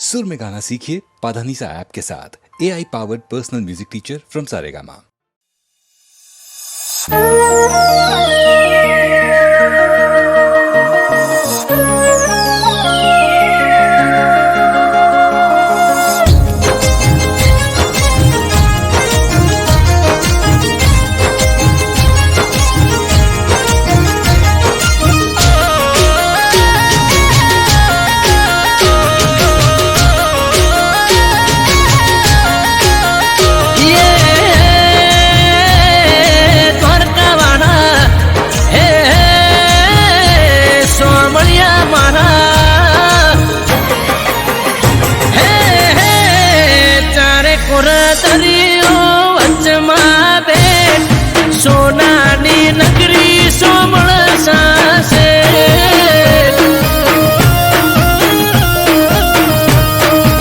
सुर में गाना सीखिए पाधानीसा ऐप के साथ। AI powered personal music teacher from Saregama. सोनानी नगरी सोमण सासे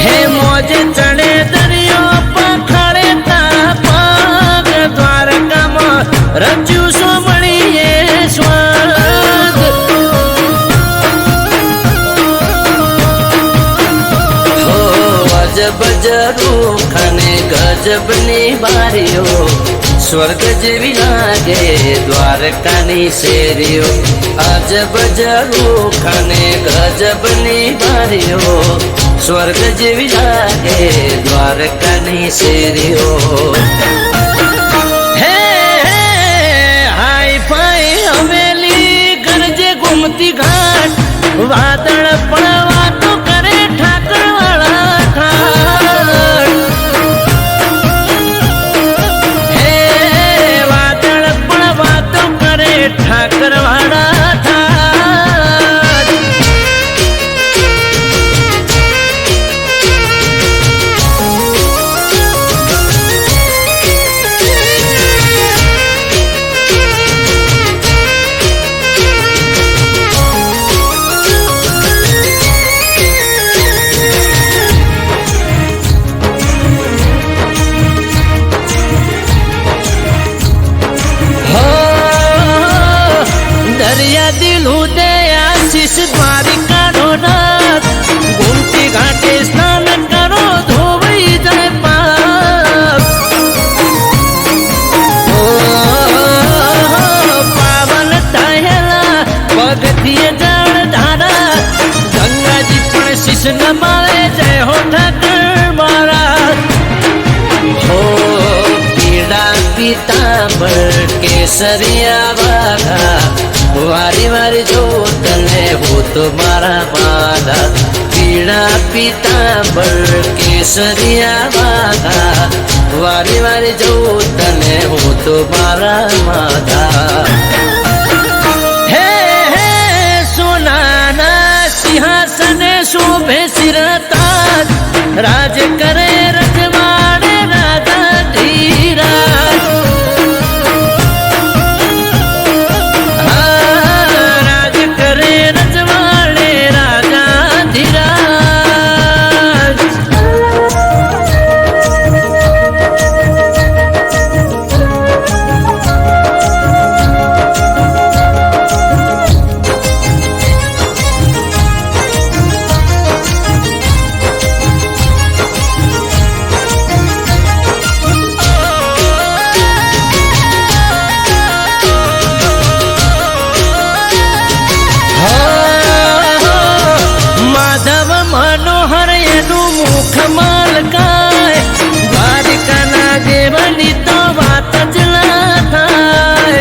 हे मौज चढ़े दरियो पखड़े तापाग द्वारका में रज्जू सोमणिये स्वाद हो अजब जरूर खने गजबनी बारियो स्वर्ग जेवी लागे द्वारकानी शेरियो अजब जरूखाने गजबनी बारियो स्वर्ग जेवी लागे द्वारकानी शेरियो हे हाई फाई हवेली गरजे घूमती घाट वादळ पड़वा तो करे ठाकर वाला ठाट ठाकरवाड़ा था दरिया दिल उदय आशीष द्वारिका नाथ घूमती घाटे स्नान करो धोवई जाए पाप पावन थायला पगथिये जल धारा गंगा जी पर शीश नमावे जय हो ठाकर महाराज हो पीड़ा पीतांबर केसरिया बाघा वारी वारी जो तले हो तुम्हारा बाधा पीड़ा पीतांबर केसरिया बाधा वारी वारी जो तले हो तुम्हारा माधा हे हे सुनाना सिंहासन शोभे सिरताज राज करे रजवाड़े राजा धीराज कमाल काय द्वारिका ना देवनी तो बात जला थाय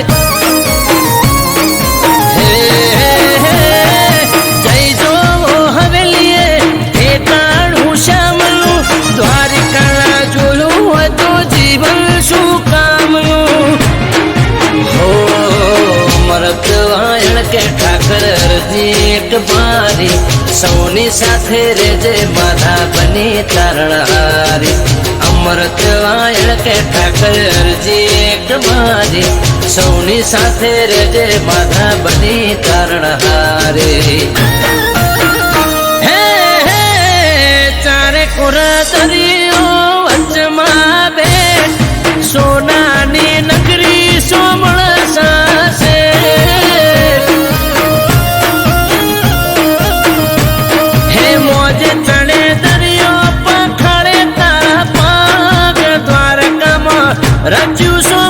जय जो हवेलिये हे काणू श्यामनु द्वारिका ना जोलू हो तो जीवन शू कामनु हो मरत वायण के ठाकर अर्जी एक बारी सौनी साथे रेजे माधा बनी तारणहारी अमृत वायण के ठाकर अर्जी एक मारी सौनी साथे रेजे माधा बनी तारणहारी हे हे चारे कुरा दरियो वचमा बेट सोनानी नगरी सोमण सासे हे मौज चढ़े दरियो રચ્યું સો